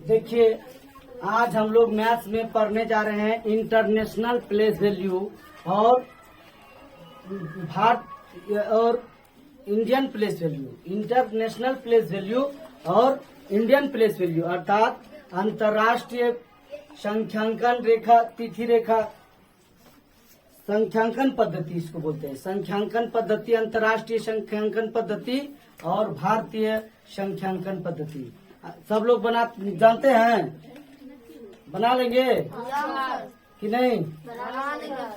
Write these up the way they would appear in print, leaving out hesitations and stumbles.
देखिए, आज हम लोग मैथ्स में पढ़ने जा रहे हैं इंटरनेशनल प्लेस वैल्यू और भारत और Indian place value. International place value और इंडियन प्लेस वैल्यू अर्थात अंतर्राष्ट्रीय संख्यांकन रेखा, तिथि रेखा, संख्यांकन पद्धति इसको बोलते हैं। संख्यांकन पद्धति, अंतर्राष्ट्रीय संख्यांकन पद्धति और भारतीय संख्यांकन पद्धति। सब लोग जानते हैं? बना लेंगे कि नहीं?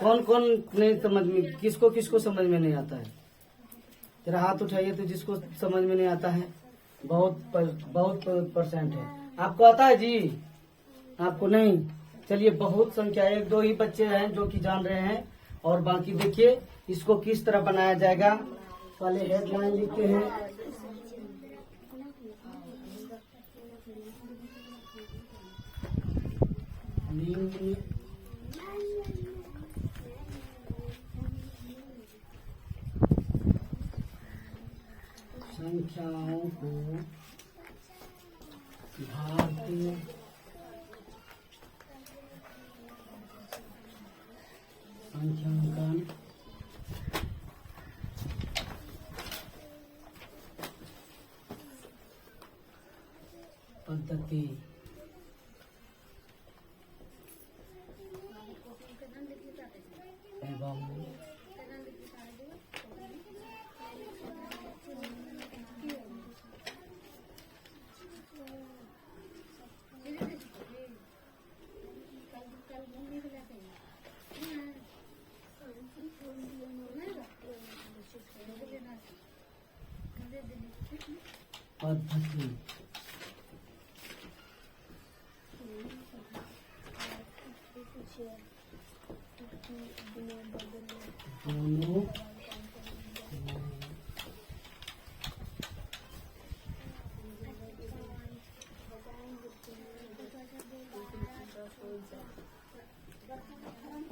कौन कौन नहीं समझ में, किसको किसको समझ में नहीं आता है? तेरा हाथ उठाइए तो जिसको समझ में नहीं आता है। बहुत परसेंट है। आपको आता है जी? आपको नहीं? चलिए, बहुत संख्या, एक दो ही बच्चे हैं जो कि जान रहे हैं। और बाकी देखिए इसको किस तरह बनाया जाएगा। पहले हेडलाइन लिखते हैं। संख्याओं को भारतीय संख्यांकन पद्धति एवं पद्धति दोनों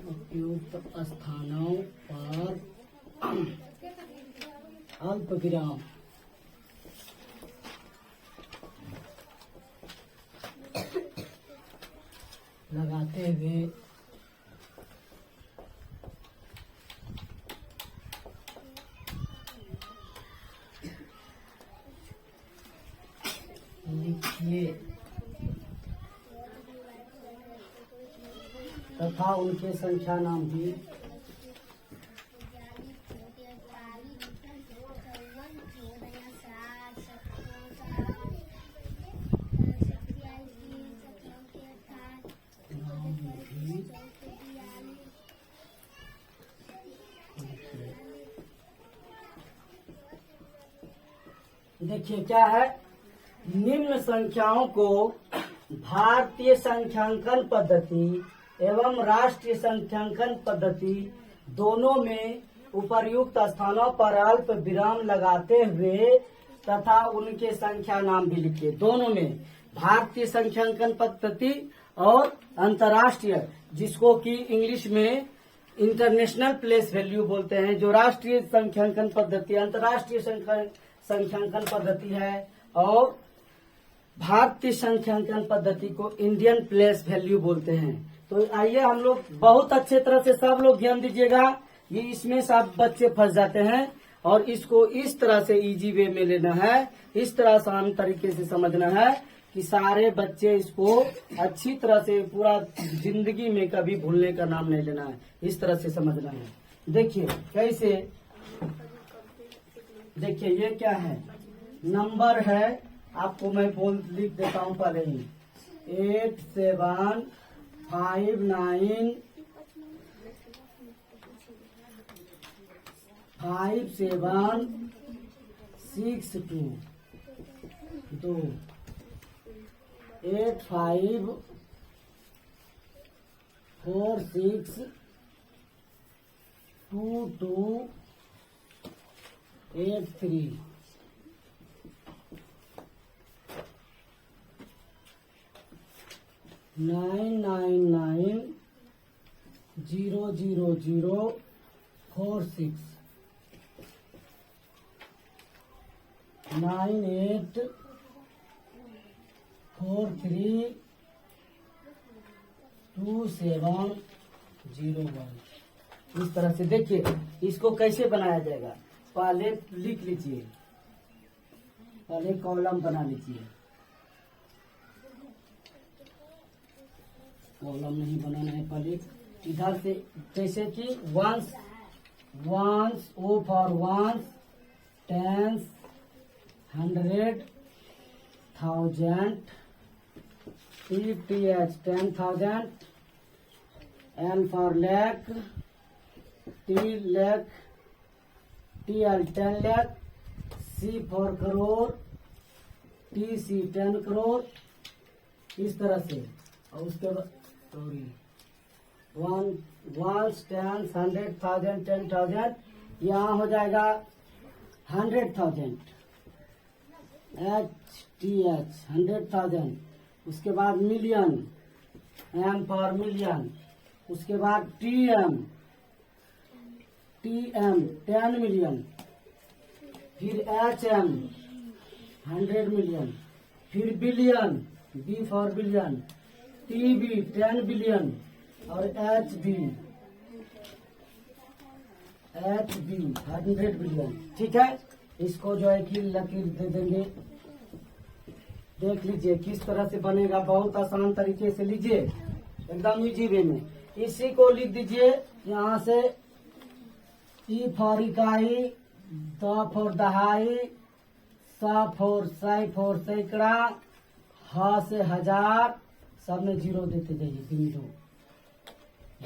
उपयुक्त स्थानों पर अल्प विराम लगाते हुए लिखिए तथा उनके संख्या नाम भी देखिए क्या है। निम्न संख्याओं को भारतीय संख्यांकन पद्धति एवं राष्ट्रीय संख्यांकन पद्धति दोनों में उपर्युक्त स्थानों पर अल्प विराम लगाते हुए तथा उनके संख्या नाम भी लिखिए। दोनों में, भारतीय संख्यांकन पद्धति और अंतर्राष्ट्रीय, जिसको कि इंग्लिश में इंटरनेशनल प्लेस वैल्यू बोलते हैं, जो राष्ट्रीय संख्यांकन पद्धति, अंतर्राष्ट्रीय संख्यांकन पद्धति है, और भारतीय संख्यांकन पद्धति को इंडियन प्लेस वैल्यू बोलते हैं। तो आइए हम लोग बहुत अच्छे तरह से सब लोग ध्यान दीजिएगा। ये इसमें सब बच्चे फंस जाते हैं और इसको इस तरह से इजी वे में लेना है, इस तरह आसान तरीके से समझना है कि सारे बच्चे इसको अच्छी तरह से पूरा जिंदगी में कभी भूलने का नाम नहीं लेना है, इस तरह से समझना है। देखिए कैसे, देखिए ये क्या है, नंबर है, आपको मैं लिख देता हूँ पहले ही। 8 7 5 9 5 7 6 2 8 5 4 6 2 2 8 3 9 9 9 0 0 0 4 6 9 8 432701। इस तरह से देखिए इसको कैसे बनाया जाएगा। पहले लिख लीजिए, पहले कॉलम बना लीजिए। कॉलम नहीं बनाना है, पहले इधर से जैसे कि ones O for ones, tens, 100, 1000, TH 10,000, L for lakh, T lakh, TL 10 lakh, C for crore, TC 10 crore। इस तरह से। और उसके बाद सॉरी 1 10 100,000 10,000, यहाँ हो जाएगा 100,000, HTH 100,000। उसके बाद मिलियन, M फॉर मिलियन। उसके बाद TM 10 मिलियन। फिर HM 100 मिलियन। फिर billion, B for billion. TB 10 billion. और HB 100 बिलियन। ठीक है, इसको जो है कि लकीर दे देंगे। देख लीजिए किस तरह से बनेगा, बहुत आसान तरीके से लीजिए, एकदम इजी वे में। इसी को लिख दीजिए यहाँ से। E फॉर इकाई, द फॉर दहाई, स फॉर सैकड़ा, ह से हजार, सब में 0 देते जाइए, बिंदु।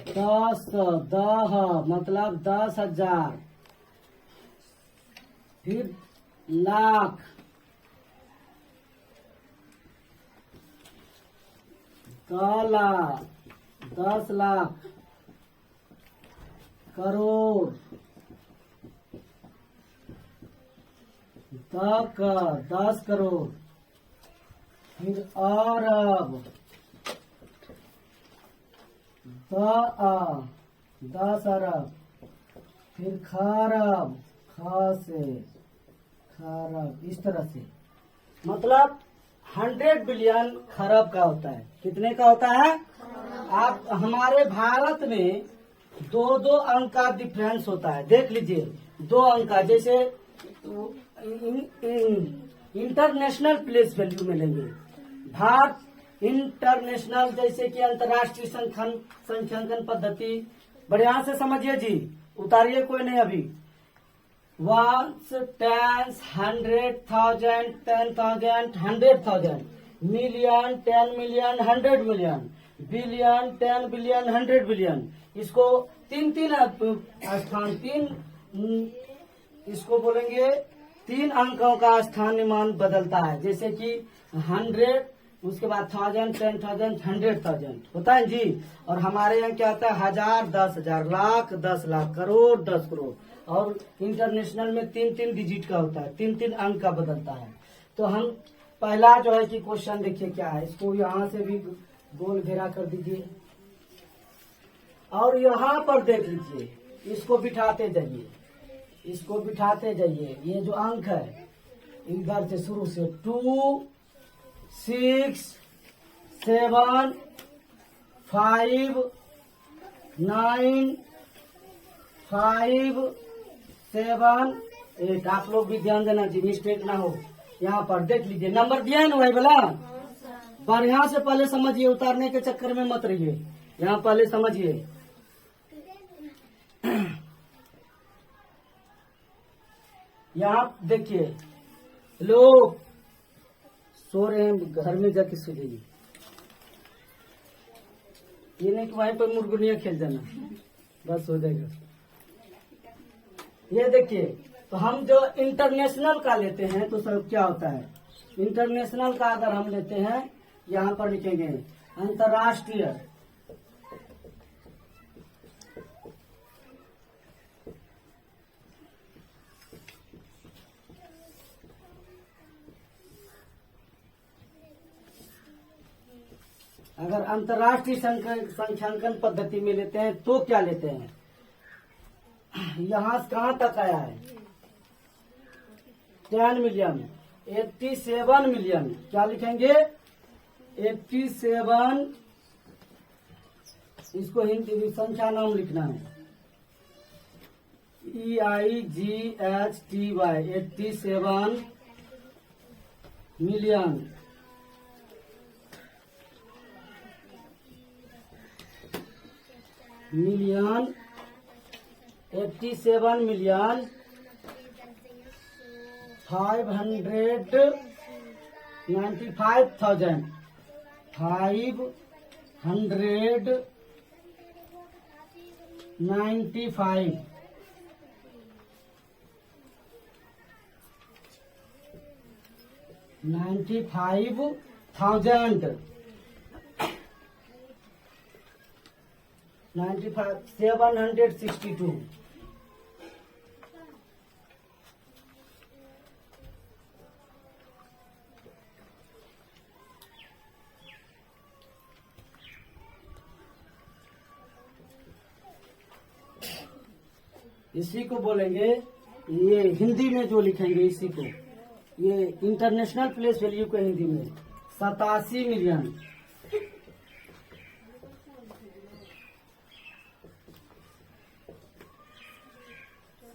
10 मतलब 10,000। फिर लाख, 10 लाख। करोड़, 10 करोड़। फिर अरब, 10 अरब। फिर खरब, ख से खरब। इस तरह से मतलब 100 बिलियन खरब का होता है। कितने का होता है? आप हमारे भारत में 2 अंक का डिफरेंस होता है। देख लीजिए 2 अंक का, जैसे इंटरनेशनल प्लेस वैल्यू में लेंगे। भारत इंटरनेशनल, जैसे कि अंतर्राष्ट्रीय संख्यांकन पद्धति। बढ़िया से समझिए जी, उतारिए कोई नहीं अभी। 1 10 100,000 10,000 100,000, million 10 million 100 million, billion 10 billion 100 billion. इसको तीन स्थान, इसको बोलेंगे 3 अंकों का स्थान बदलता है। जैसे कि 100, उसके बाद 1000 10,000 100,000 होता है जी। और हमारे यहाँ क्या होता है? 1000 10,000, लाख 10 लाख, करोड़ 10 करोड़। और इंटरनेशनल में 3 डिजिट का होता है, 3 अंक का बदलता है। तो हम पहला जो है कि क्वेश्चन देखिए क्या है। इसको यहाँ से भी गोल घेरा कर दीजिए और यहाँ पर देख लीजिए, इसको बिठाते जाइए, इसको बिठाते जाइए। ये जो अंक है इधर से शुरू से 2 6 7 5 9 5 7 8। आप लोग भी ध्यान देना जी, मिस्टेक ना हो। यहाँ पर देख लीजिए नंबर दिया है ना भाई बोला। पर यहाँ से पहले समझिए, उतारने के चक्कर में मत रहिए, यहाँ पहले समझिए। यहाँ देखिए लोग सो रहे हैं, घर में जाके सो जाइए। ये नहीं कि वहीं पर मुर्गुनिया खेल जाना, बस हो जाएगा। ये देखिए, तो हम जो इंटरनेशनल का लेते हैं तो सब क्या होता है? इंटरनेशनल का अगर हम लेते हैं, यहाँ पर लिखेंगे अंतर्राष्ट्रीय। अगर अंतर्राष्ट्रीय संख्यांकन पद्धति में लेते हैं तो क्या लेते हैं? यहाँ से कहाँ तक आया है? 10 मिलियन, 87 मिलियन। क्या लिखेंगे? 87, इसको हिंदी में संख्या नाम लिखना है, EIGHTY, 87 मिलियन 87 मिलियन 595,000 762। इसी को बोलेंगे, ये हिंदी में जो लिखेंगे इसी को, ये इंटरनेशनल प्लेस वैल्यू को हिंदी में 87 मिलियन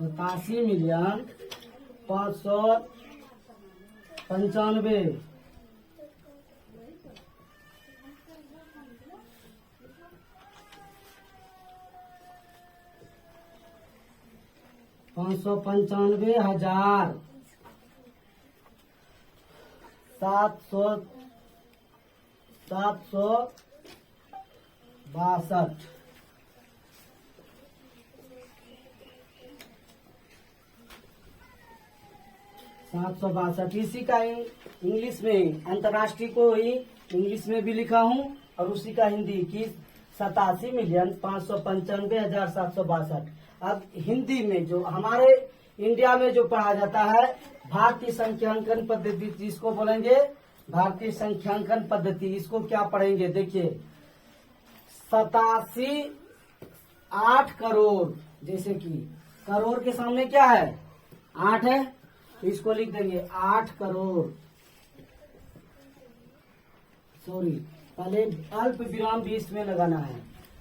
595 595,000 762। इसी का इंग्लिश में, अंतर्राष्ट्रीय को ही इंग्लिश में भी लिखा हूँ और उसी का हिंदी की 87,595,762। अब हिंदी में जो हमारे इंडिया में जो पढ़ा जाता है भारतीय संख्यांकन पद्धति, जिसको बोलेंगे भारतीय संख्यांकन पद्धति, इसको क्या पढ़ेंगे देखिए, 8 करोड़, जैसे कि करोड़ के सामने क्या है 8 है, तो इसको लिख देंगे 8 करोड़, सॉरी पहले अल्प विराम भी इसमें लगाना है,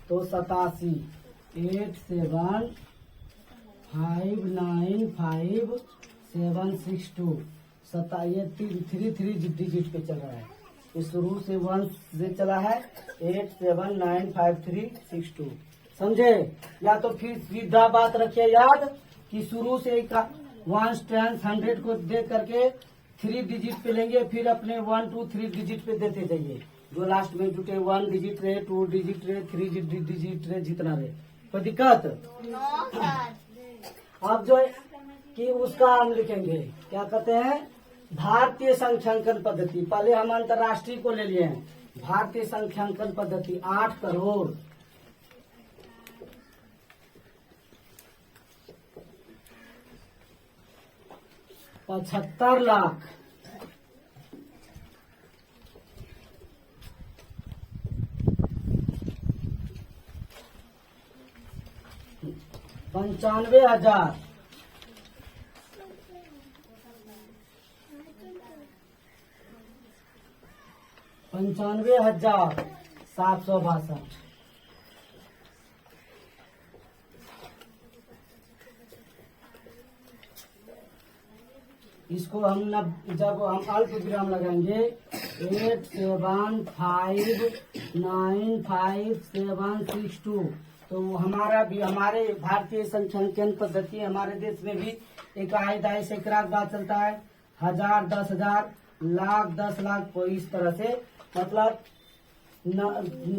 तो 87,895,762। ये 3 डिजिट पे चल रहा है, इस शुरू से 1 से चला है 87,953,62। समझे? या तो फिर सीधा बात रखिए याद कि शुरू से 1 10 100 को देख करके 3 डिजिट पे लेंगे, फिर अपने 1 2 3 डिजिट पे देते जाइए, जो लास्ट में जुटे 1 डिजिट रहे, 2 डिजिट रहे, 3 डिजिट रहे, जितना रहे। कोई दिक्कत? अब जो है कि उसका हम लिखेंगे, क्या कहते हैं, भारतीय संख्यांकन पद्धति। पहले हम अंतर्राष्ट्रीय को ले लिए हैं, भारतीय संख्यांकन पद्धति 8 करोड़ 75 लाख 95,000 95,762। इसको हम जब हम अल्प विराम लगाएंगे 87,957,762, तो हमारा भी, हमारे भारतीय संख्यांकन पद्धति हमारे देश में भी इकाई दाई सैकड़ाक बात चलता है, 1000 10,000 लाख 10 लाख, कोई इस तरह से, मतलब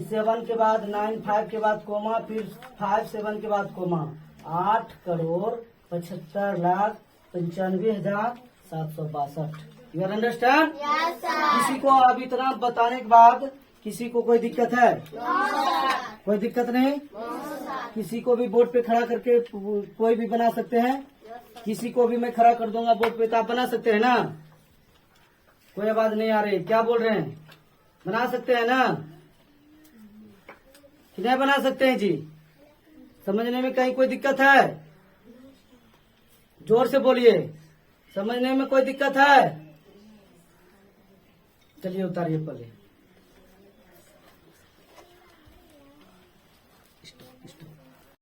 7 के बाद 9 5 के बाद कोमा, फिर 5 7 के बाद comma, 8 crore 75 lakh 95,762। You understand? किसी को अब इतना बताने के बाद किसी को कोई दिक्कत है? कोई दिक्कत नहीं? किसी को भी बोर्ड पे खड़ा करके कोई भी बना सकते हैं, किसी को भी मैं खड़ा कर दूंगा बोर्ड पे, तो आप बना सकते हैं ना? कोई आवाज नहीं आ रही, क्या बोल रहे हैं? बना सकते हैं ना कि नहीं बना सकते हैं जी? समझने में कहीं कोई दिक्कत है? जोर से बोलिए, समझने में कोई दिक्कत है? चलिए उतारिए पहले। Stop stop